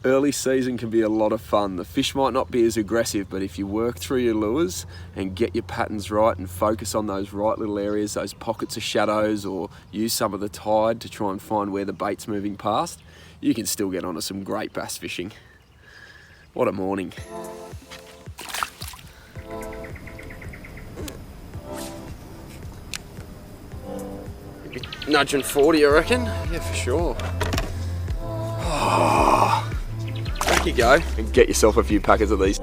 Early season can be a lot of fun. The fish might not be as aggressive, but if you work through your lures and get your patterns right and focus on those right little areas, those pockets of shadows, or use some of the tide to try and find where the bait's moving past, you can still get onto some great bass fishing. What a morning. Nudging 40, I reckon. Yeah, for sure. Oh, back you go and get yourself a few packets of these.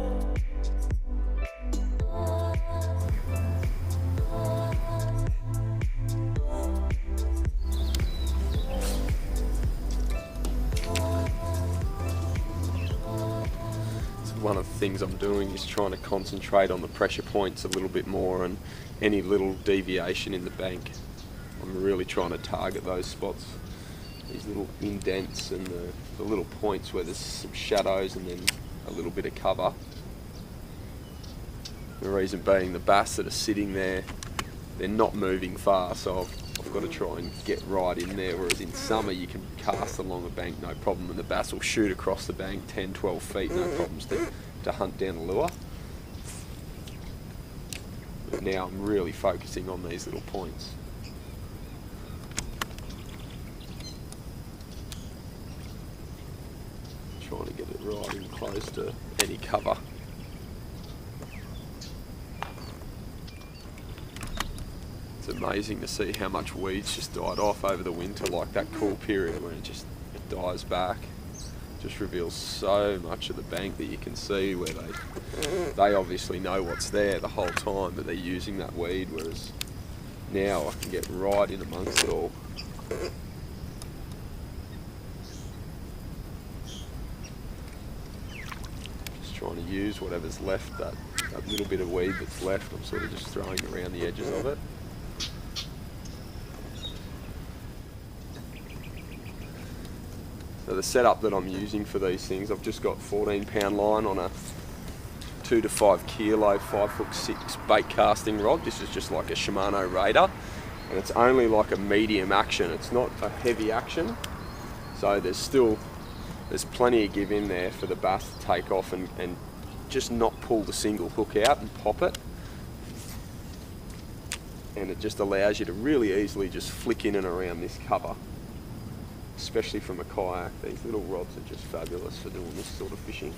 One of the things I'm doing is trying to concentrate on the pressure points a little bit more, and any little deviation in the bank, I'm really trying to target those spots, these little indents and the little points where there's some shadows and then a little bit of cover. The reason being, the bass that are sitting there, they're not moving far, so I've got to try and get right in there, whereas in summer you can cast along a bank no problem and the bass will shoot across the bank 10, 12 feet, no problems to hunt down a lure. But now I'm really focusing on these little points. Trying to get it right and close to any cover. It's amazing to see how much weeds just died off over the winter, like that cool period when it dies back. Just reveals so much of the bank that you can see where they obviously know what's there the whole time, but they're using that weed, whereas now I can get right in amongst it all. Just trying to use whatever's left, that little bit of weed that's left, I'm sort of just throwing around the edges of it. So the setup that I'm using for these things, I've just got 14-pound line on a 2 to 5 kilo 5'6" bait casting rod. This is just like a Shimano Raider, and it's only like a medium action. It's not a heavy action, so there's plenty of give in there for the bass to take off and just not pull the single hook out and pop it. And it just allows you to really easily just flick in and around this cover. Especially from a kayak, these little rods are just fabulous for doing this sort of fishing.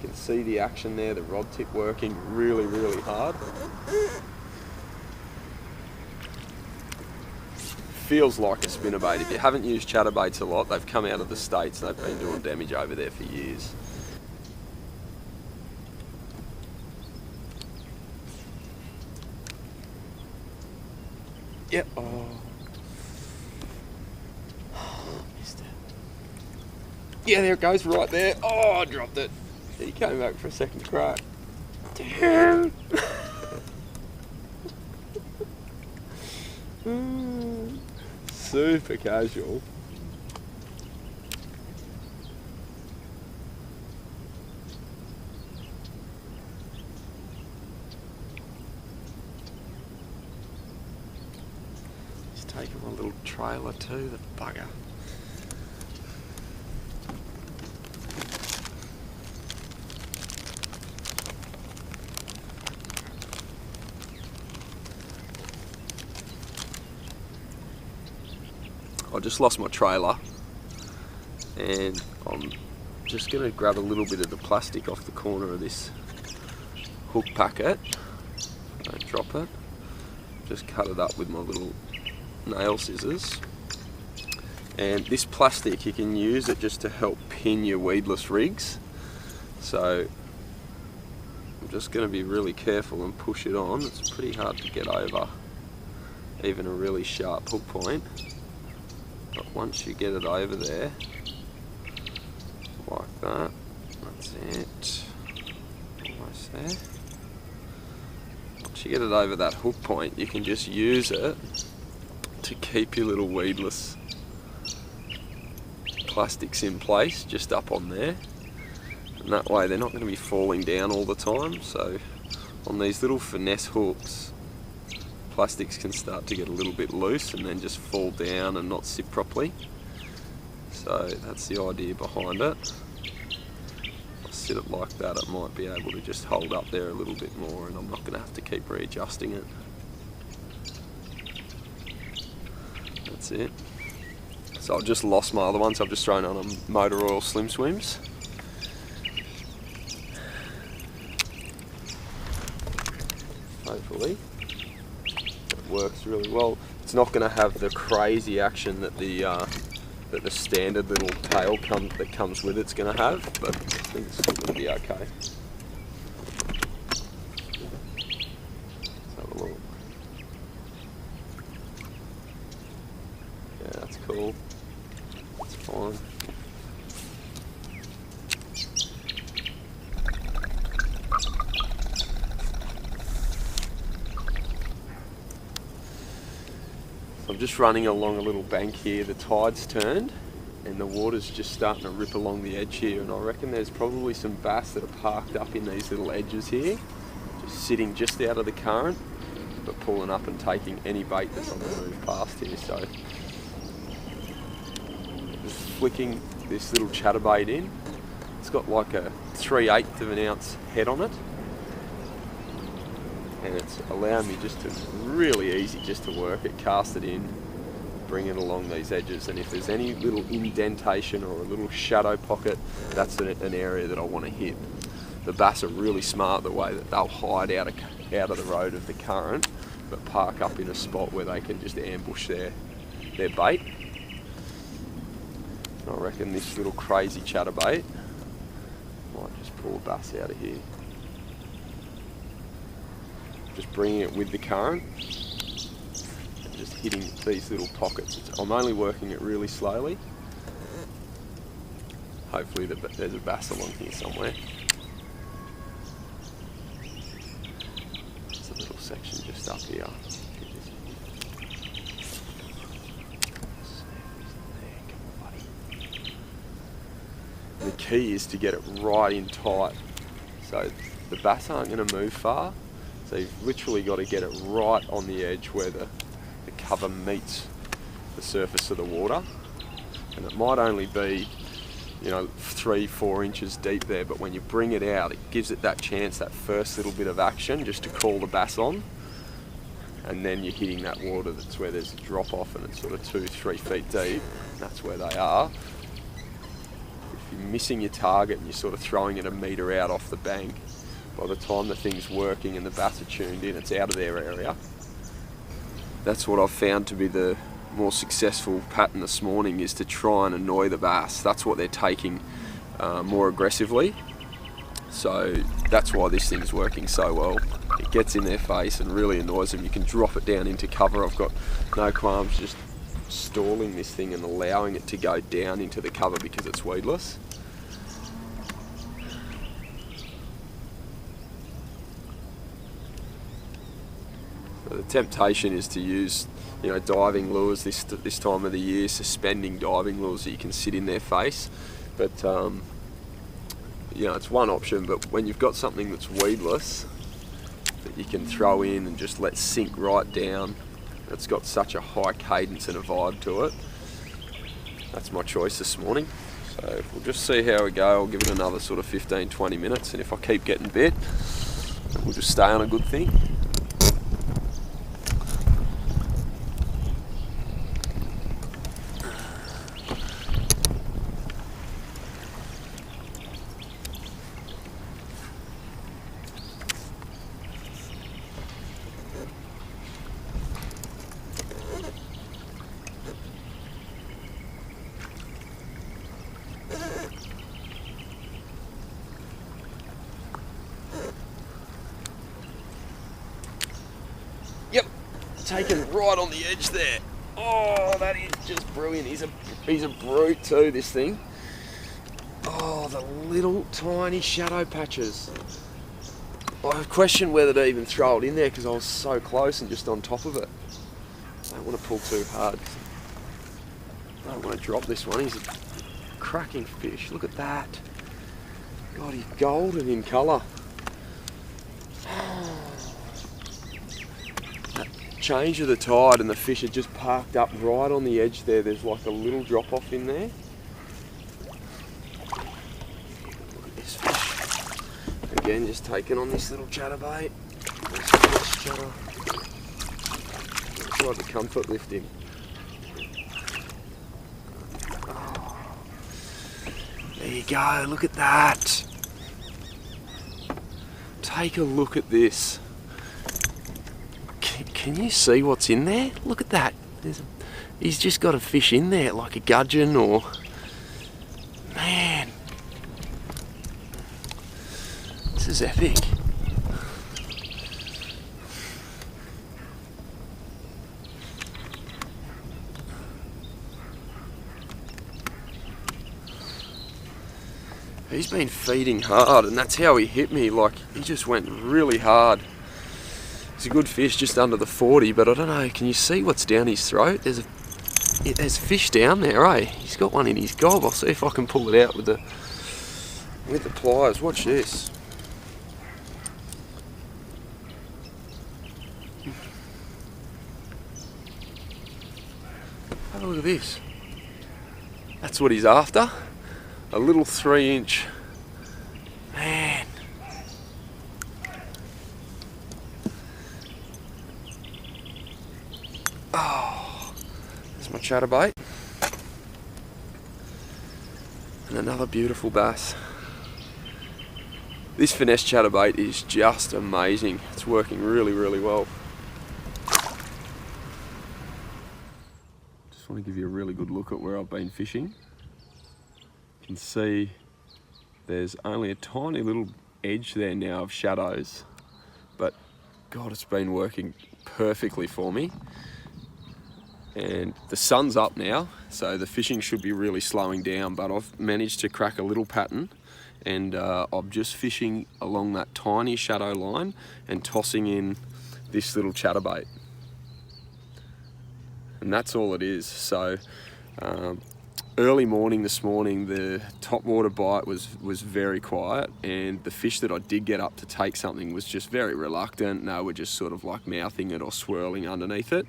You can see the action there, the rod tip working really, really hard. Feels like a spinnerbait. If you haven't used chatterbaits a lot, they've come out of the States, they've been doing damage over there for years. Yep. Oh. Yeah, there it goes, right there. Oh, I dropped it. He came back for a second crack. Damn. Super casual. He's taking my little trailer too, the bugger. I just lost my trailer, and I'm just going to grab a little bit of the plastic off the corner of this hook packet. Don't drop it. Just cut it up with my little nail scissors. And this plastic, you can use it just to help pin your weedless rigs. So I'm just going to be really careful and push it on. It's pretty hard to get over, even a really sharp hook point. But once you get it over there, like that, that's it, almost there. Once you get it over that hook point, you can just use it to keep your little weedless plastics in place, just up on there. And that way they're not going to be falling down all the time. So on these little finesse hooks, plastics can start to get a little bit loose and then just fall down and not sit properly. So that's the idea behind it. If I sit it like that, it might be able to just hold up there a little bit more, and I'm not going to have to keep readjusting it. That's it. So I've just lost my other ones. I've just thrown on a motor oil Slim Swims. Hopefully it works really well. It's not going to have the crazy action that the standard little tail that comes with it's going to have, but I think it's going to be okay. Let's have a look. Yeah, that's cool. That's fine. I'm just running along a little bank here. The tide's turned and the water's just starting to rip along the edge here, and I reckon there's probably some bass that are parked up in these little edges here, just sitting just out of the current but pulling up and taking any bait that's on the move past here. So just flicking this little chatterbait in. It's got like a 3/8 of an ounce head on it, and it's allowed me just to really easy just to work it, cast it in, bring it along these edges, and if there's any little indentation or a little shadow pocket, that's an area that I want to hit. The bass are really smart the way that they'll hide out of the road of the current, but park up in a spot where they can just ambush their bait. And I reckon this little crazy chatterbait might just pull a bass out of here. Just bringing it with the current and just hitting these little pockets. I'm only working it really slowly. Hopefully there's a bass along here somewhere. There's a little section just up here. The key is to get it right in tight, so the bass aren't going to move far. So you've literally got to get it right on the edge where the cover meets the surface of the water. And it might only be, 3-4 inches deep there, but when you bring it out, it gives it that chance, that first little bit of action just to call the bass on. And then you're hitting that water that's where there's a drop off and it's sort of 2-3 feet deep. That's where they are. If you're missing your target and you're sort of throwing it a metre out off the bank, by the time the thing's working and the bass are tuned in, it's out of their area. That's what I've found to be the more successful pattern this morning, is to try and annoy the bass. That's what they're taking more aggressively. So that's why this thing's working so well. It gets in their face and really annoys them. You can drop it down into cover. I've got no qualms just stalling this thing and allowing it to go down into the cover because it's weedless. The temptation is to use, diving lures this time of the year, suspending diving lures that you can sit in their face. But it's one option. But when you've got something that's weedless that you can throw in and just let sink right down, it's got such a high cadence and a vibe to it. That's my choice this morning. So we'll just see how we go. I'll give it another sort of 15-20 minutes, and if I keep getting bit, we'll just stay on a good thing. Yep, taken right on the edge there. Oh, that is just brilliant. He's a brute too, this thing. Oh, the little tiny shadow patches. I questioned whether to even throw it in there because I was so close and just on top of it. I don't want to pull too hard. I don't want to drop this one. He's a cracking fish. Look at that. God, he's golden in colour. Change of the tide and the fish are just parked up right on the edge there. There's like a little drop off in there. Again, just taking on this little chatterbait. Chatter. Try the comfort lift him. Oh. There you go, look at that. Take a look at this. Can you see what's in there? Look at that. He's just got a fish in there, like a gudgeon or... Man. This is epic. He's been feeding hard, and that's how he hit me. Like, he just went really hard. He's a good fish, just under the 40, but I don't know, can you see what's down his throat? There's fish down there, eh? He's got one in his gob. I'll see if I can pull it out with the pliers. Watch this. Have a look at this. That's what he's after. A little 3-inch. Man. Oh, there's my chatterbait. And another beautiful bass. This finesse chatterbait is just amazing. It's working really, really well. Just want to give you a really good look at where I've been fishing. You can see there's only a tiny little edge there now of shadows, but God, it's been working perfectly for me. And the sun's up now, so the fishing should be really slowing down, but I've managed to crack a little pattern, and I'm just fishing along that tiny shadow line and tossing in this little chatterbait. And that's all it is. So early morning this morning, the topwater bite was very quiet, and the fish that I did get up to take something was just very reluctant. They were just sort of like mouthing it or swirling underneath it.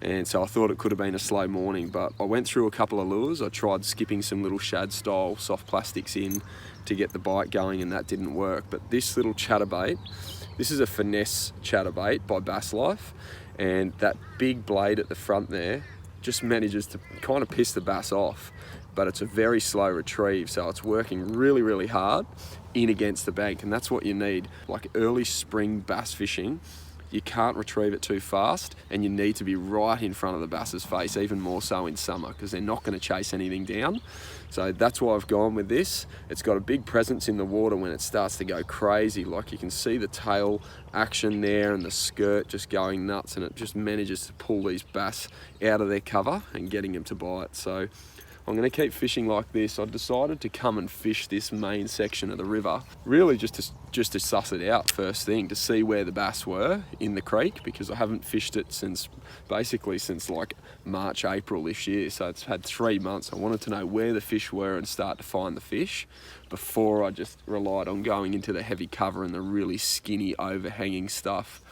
And so I thought it could have been a slow morning, but I went through a couple of lures. I tried skipping some little shad style soft plastics in to get the bite going, and that didn't work. But this little chatterbait, this is a finesse chatterbait by Bass Life, and that big blade at the front there just manages to kind of piss the bass off, but it's a very slow retrieve, so it's working really, really hard in against the bank, and that's what you need. Like early spring bass fishing, you can't retrieve it too fast, and you need to be right in front of the bass's face, even more so in summer, because they're not going to chase anything down. So that's why I've gone with this. It's got a big presence in the water when it starts to go crazy. Like you can see the tail action there and the skirt just going nuts, and it just manages to pull these bass out of their cover and getting them to bite. So I'm going to keep fishing like this. I decided to come and fish this main section of the river, really just to suss it out first thing, to see where the bass were in the creek, because I haven't fished it since like March, April this year. So it's had 3 months. I wanted to know where the fish were and start to find the fish before I just relied on going into the heavy cover and the really skinny overhanging stuff.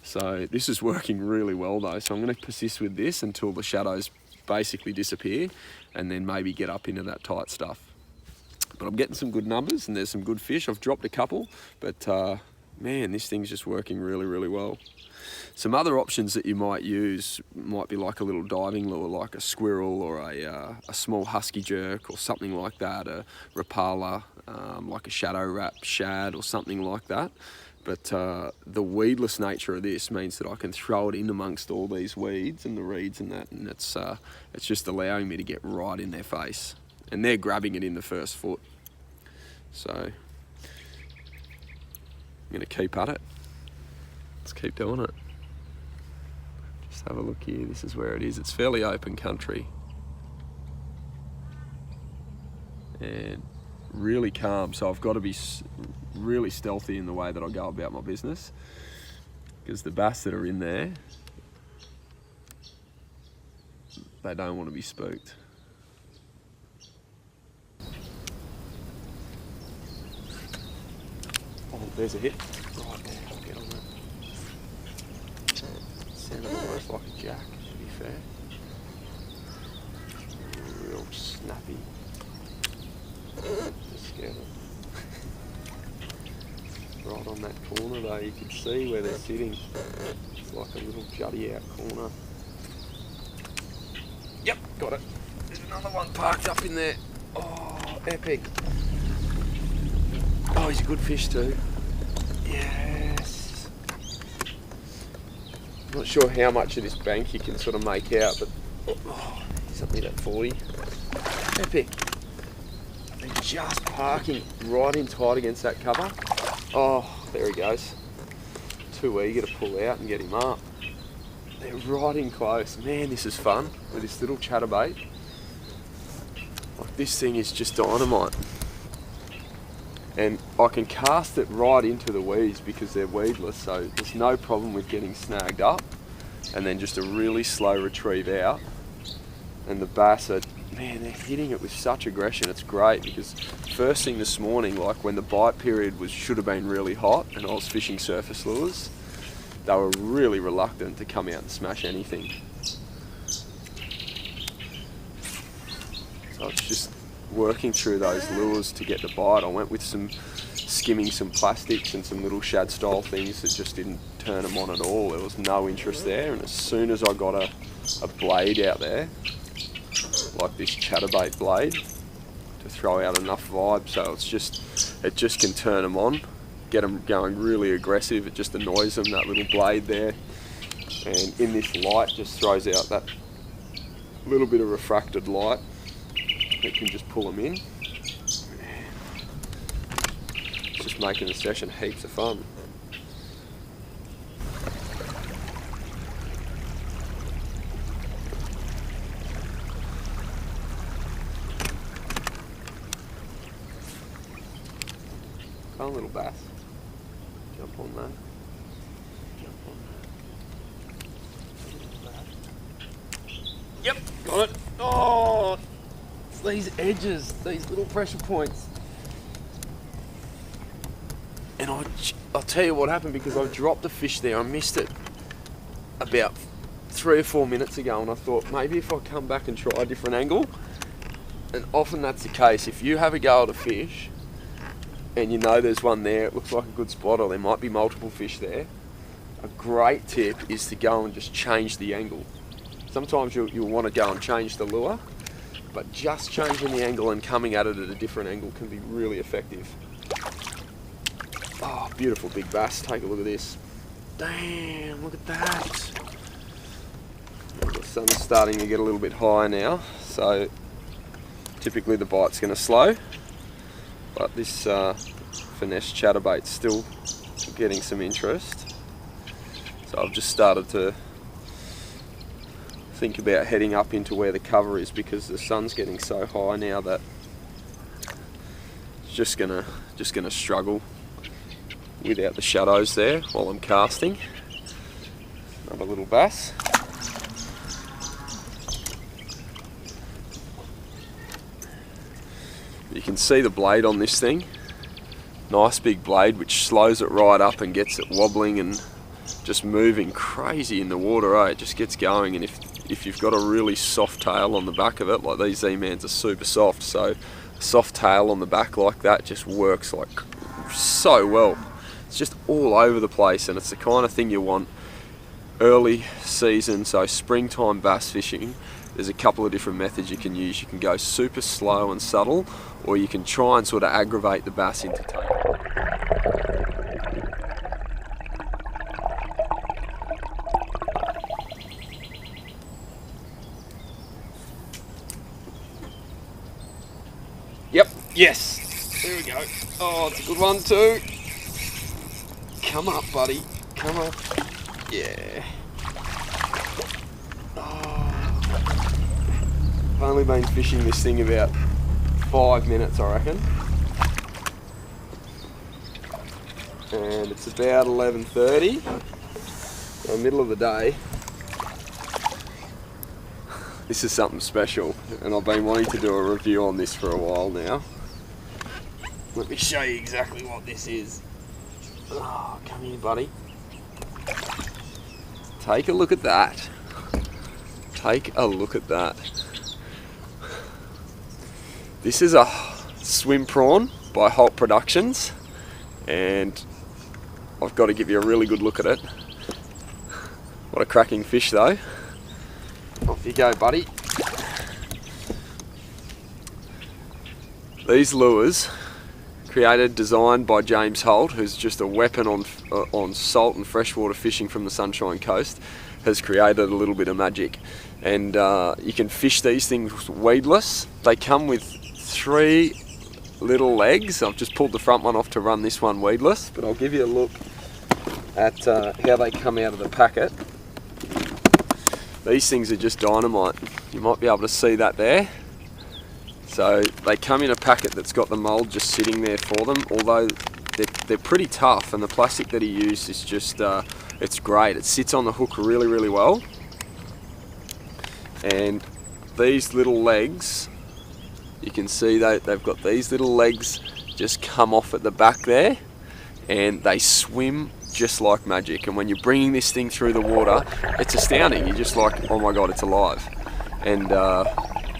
So this is working really well though. So I'm going to persist with this until the shadows basically disappear, and then maybe get up into that tight stuff. But I'm getting some good numbers, and there's some good fish. I've dropped a couple, but man, this thing's just working really, really well. Some other options that you might use might be like a little diving lure, like a squirrel or a small husky jerk or something like that, a rapala, like a shadow wrap shad or something like that. But the weedless nature of this means that I can throw it in amongst all these weeds and the reeds and that, and it's just allowing me to get right in their face. And they're grabbing it in the first foot. So I'm gonna keep at it. Let's keep doing it. Just have a look here, this is where it is. It's fairly open country. And really calm, so I've got to be really stealthy in the way that I go about my business, because the bass that are in there, they don't want to be spooked. Oh, there's a hit. Right there, I'll get on that. Sounded almost like a jack, to be fair. Real snappy. Just scared it. Right on that corner though, you can see where they're sitting. It's like a little jutty out corner. Yep, got it. There's another one parked up in there. Oh, epic. Oh, he's a good fish too. Yes. Not sure how much of this bank you can sort of make out, but he's up near that 40. Epic. They're just parking right in tight against that cover. Oh, there he goes. Too eager to pull out and get him up. They're right in close. Man, this is fun with this little chatterbait. Like, this thing is just dynamite. And I can cast it right into the weeds because they're weedless, so there's no problem with getting snagged up. And then just a really slow retrieve out. And the bass are, man, they're hitting it with such aggression. It's great because first thing this morning, like when the bite period should have been really hot and I was fishing surface lures, they were really reluctant to come out and smash anything. So it's just working through those lures to get the bite. I went with skimming some plastics and some little shad style things that just didn't turn them on at all. There was no interest there, and as soon as I got a blade out there, like this chatterbait blade, to throw out enough vibe so it just can turn them on, get them going really aggressive. It just annoys them, that little blade there, and in this light just throws out that little bit of refracted light that can just pull them in. It's just making the session heaps of fun. Come on, little bass. Jump on that. Jump on that. Yep, got it. Oh, it's these edges, these little pressure points. And I'll tell you what happened, because I dropped the fish there. I missed it about 3 or 4 minutes ago, and I thought maybe if I come back and try a different angle. And often that's the case. If you have a go at a fish and you know there's one there, it looks like a good spot, or there might be multiple fish there, a great tip is to go and just change the angle. Sometimes you'll want to go and change the lure, but just changing the angle and coming at it at a different angle can be really effective. Oh, beautiful big bass. Take a look at this. Damn, look at that. The sun's starting to get a little bit higher now, so typically the bite's going to slow, but this finesse chatterbait's still getting some interest. So I've just started to think about heading up into where the cover is, because the sun's getting so high now that it's just gonna struggle without the shadows there while I'm casting. Another little bass. You can see the blade on this thing. Nice big blade which slows it right up and gets it wobbling and just moving crazy in the water, eh? It just gets going, and if you've got a really soft tail on the back of it, like these Z-Mans are super soft, so a soft tail on the back like that just works like so well. It's just all over the place, and it's the kind of thing you want early season, so springtime bass fishing. There's a couple of different methods you can use. You can go super slow and subtle, or you can try and sort of aggravate the bass into taking. Yep, yes, there we go. Oh, it's a good one too. Come up, buddy, come up. Yeah. I've only been fishing this thing about 5 minutes, I reckon. And it's about 11:30, so middle of the day. This is something special, and I've been wanting to do a review on this for a while now. Let me show you exactly what this is. Oh, come here, buddy. Take a look at that. Take a look at that. This is a swim prawn by Holt Productions, and I've got to give you a really good look at it. What a cracking fish though. Off you go, buddy. These lures, created, designed by James Holt, who's just a weapon on salt and freshwater fishing from the Sunshine Coast, has created a little bit of magic. And you can fish these things weedless. They come with 3 little legs. I've just pulled the front one off to run this one weedless, but I'll give you a look at how they come out of the packet. These things are just dynamite. You might be able to see that there. So they come in a packet that's got the mould just sitting there for them, although they're pretty tough, and the plastic that he used is just, it's great. It sits on the hook really, really well. And these little legs, you can see they've got these little legs just come off at the back there, and they swim just like magic. And when you're bringing this thing through the water, it's astounding. You're just like, oh my God, it's alive. And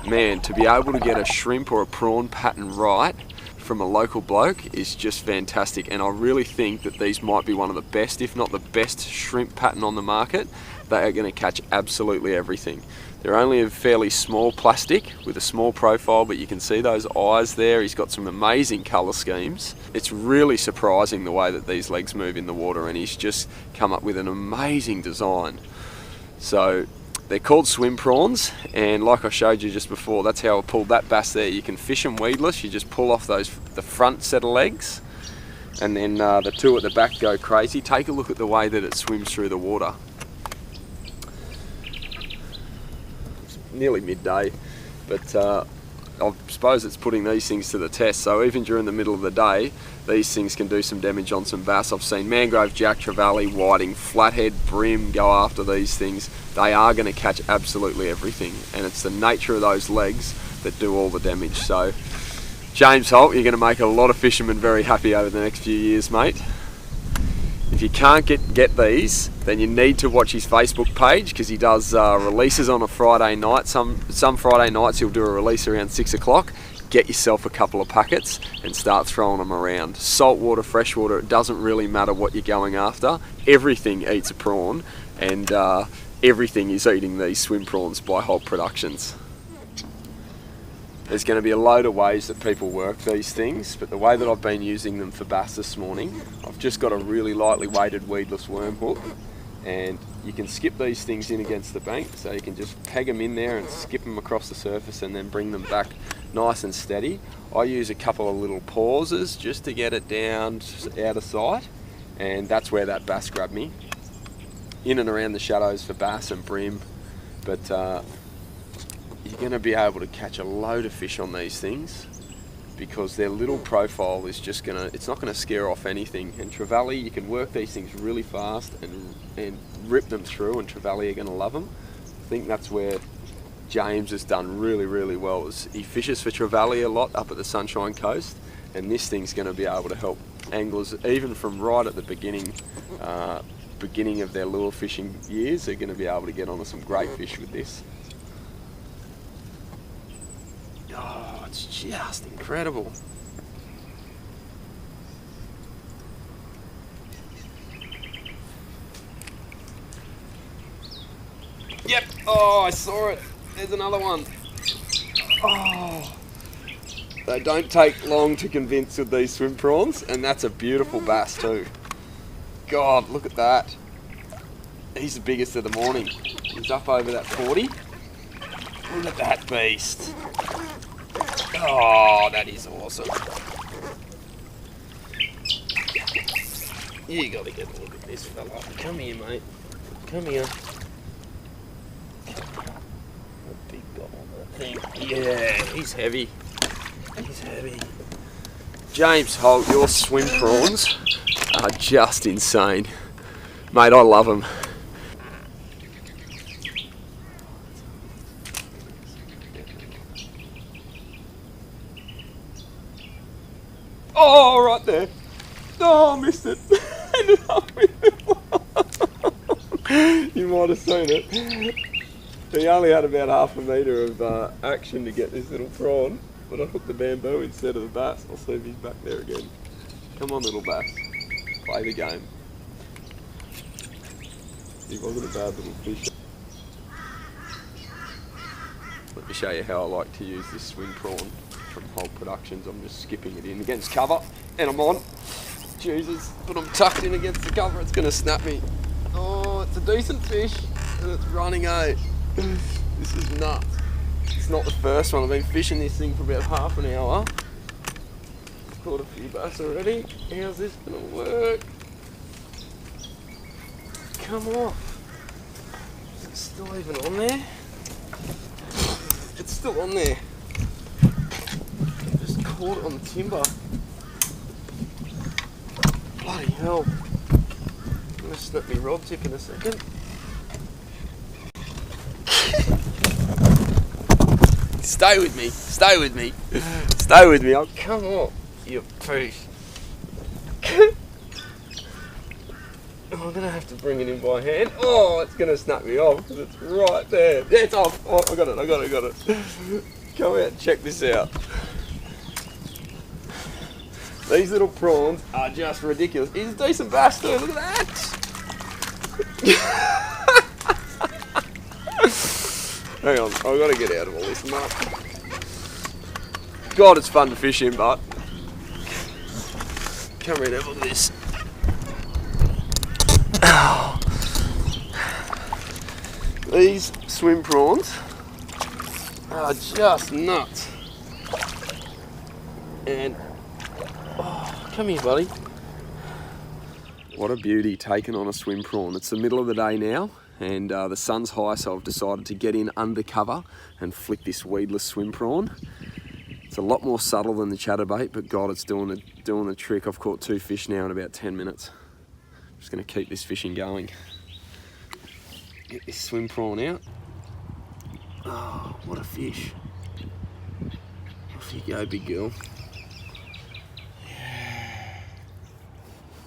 man, to be able to get a shrimp or a prawn pattern right from a local bloke is just fantastic. And I really think that these might be one of the best, if not the best, shrimp pattern on the market. They are going to catch absolutely everything. They're only a fairly small plastic with a small profile, but you can see those eyes there. He's got some amazing colour schemes. It's really surprising the way that these legs move in the water, and he's just come up with an amazing design. So they're called swim prawns, and like I showed you just before, that's how I pulled that bass there. You can fish them weedless. You just pull off the front set of legs, and then the 2 at the back go crazy. Take a look at the way that it swims through the water. It's nearly midday, but I suppose it's putting these things to the test. So even during the middle of the day, these things can do some damage on some bass. I've seen mangrove jack, trevally, whiting, flathead, brim go after these things. They are going to catch absolutely everything, and it's the nature of those legs that do all the damage. So James Holt, you're going to make a lot of fishermen very happy over the next few years, mate. If you can't get these, then you need to watch his Facebook page, because he does releases on a Friday night. Some Friday nights he'll do a release around 6 o'clock. Get yourself a couple of packets and start throwing them around. Saltwater, freshwater, it doesn't really matter what you're going after. Everything eats a prawn, and everything is eating these swim prawns by Holt Productions. There's going to be a load of ways that people work these things, but the way that I've been using them for bass this morning, I've just got a really lightly weighted weedless worm hook, and you can skip these things in against the bank, so you can just peg them in there and skip them across the surface and then bring them back nice and steady. I use a couple of little pauses just to get it down out of sight, and that's where that bass grabbed me. In and around the shadows for bass and brim, but you're going to be able to catch a load of fish on these things, because their little profile is just going to, it's not going to scare off anything. And trevally, you can work these things really fast and rip them through, and trevally are going to love them. I think that's where James has done really, really well. Is he fishes for trevally a lot up at the Sunshine Coast, and this thing's going to be able to help anglers even from right at the beginning of their lure fishing years. They're going to be able to get onto some great fish with this. Oh, it's just incredible. Yep, oh, I saw it. There's another one. Oh, they don't take long to convince with these swim prawns, and that's a beautiful bass too. God, look at that. He's the biggest of the morning. He's up over that 40. Look at that beast. Oh, that is awesome. You gotta get a look at this fella. Come here, mate. Come here. A big guy on that thing. Yeah, he's heavy. He's heavy. James Holt, your swim prawns are just insane. Mate, I love them. Oh, right there. Oh, I missed it. Ended up with it. You might have seen it. He only had about half a metre of action to get this little prawn, but I hooked the bamboo instead of the bass. I'll see if he's back there again. Come on, little bass. Play the game. He wasn't a bad little fish. Let me show you how I like to use this swim prawn from Holt Productions. I'm just skipping it in against cover, and I'm on. Jesus, but I'm tucked in against the cover, it's gonna snap me. Oh, it's a decent fish, and it's running out. This is nuts. It's not the first one. I've been fishing this thing for about half an hour. Caught a few bass already. How's this gonna work? Come off. Is it still even on there? It's still on there. Just caught it on the timber. Bloody hell. I'm gonna snap me rod tip in a second. Stay with me, stay with me, stay with me. Oh, come on, you fish. I'm gonna have to bring it in by hand. Oh, it's gonna snap me off because it's right there. Yeah, it's off. Oh, I got it. Come out and check this out. These little prawns are just ridiculous. He's a decent bass too, look at that. Hang on, I've got to get out of all this muck. God, it's fun to fish in, but come in, have a look at this. Oh. These swim prawns are just nuts. And oh, come here, buddy. What a beauty taken on a swim prawn. It's the middle of the day now, and the sun's high, so I've decided to get in under cover and flick this weedless swim prawn. It's a lot more subtle than the chatterbait, but God, it's doing the trick. I've caught 2 fish now in about 10 minutes. I'm just gonna keep this fishing going. Get this swim prawn out. Oh, what a fish. Off you go, big girl.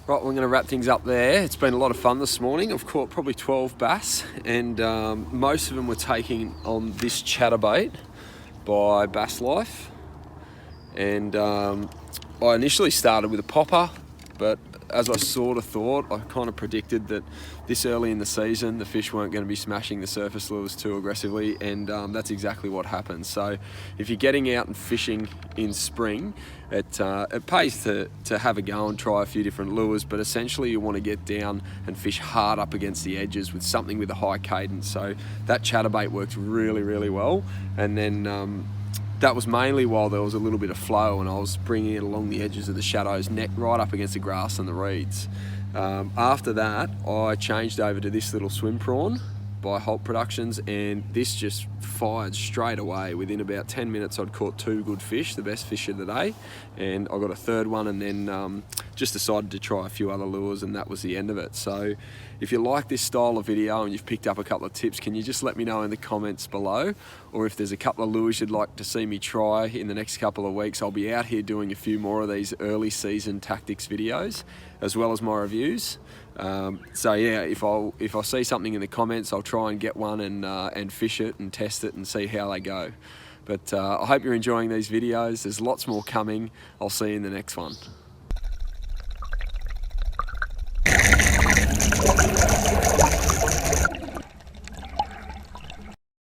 Right, we're going to wrap things up there. It's been a lot of fun this morning. I've caught probably 12 bass, and most of them were taken on this chatterbait by Bass Life. And I initially started with a popper, but as I sort of thought, I kind of predicted that this early in the season, the fish weren't going to be smashing the surface lures too aggressively, and that's exactly what happened. So if you're getting out and fishing in spring, it pays to have a go and try a few different lures, but essentially you want to get down and fish hard up against the edges with something with a high cadence. So that chatterbait works really, really well. And then that was mainly while there was a little bit of flow and I was bringing it along the edges of the shadows, right up against the grass and the reeds. After that, I changed over to this little swim prawn by Holt Productions, and this just fired straight away. Within about 10 minutes, I'd caught 2 good fish, the best fish of the day, and I got a third one, and then just decided to try a few other lures, and that was the end of it. So if you like this style of video and you've picked up a couple of tips, can you just let me know in the comments below? Or if there's a couple of lures you'd like to see me try in the next couple of weeks, I'll be out here doing a few more of these early season tactics videos, as well as my reviews. So yeah, if I see something in the comments, I'll try and get one and fish it and test it and see how they go. But I hope you're enjoying these videos. There's lots more coming. I'll see you in the next one.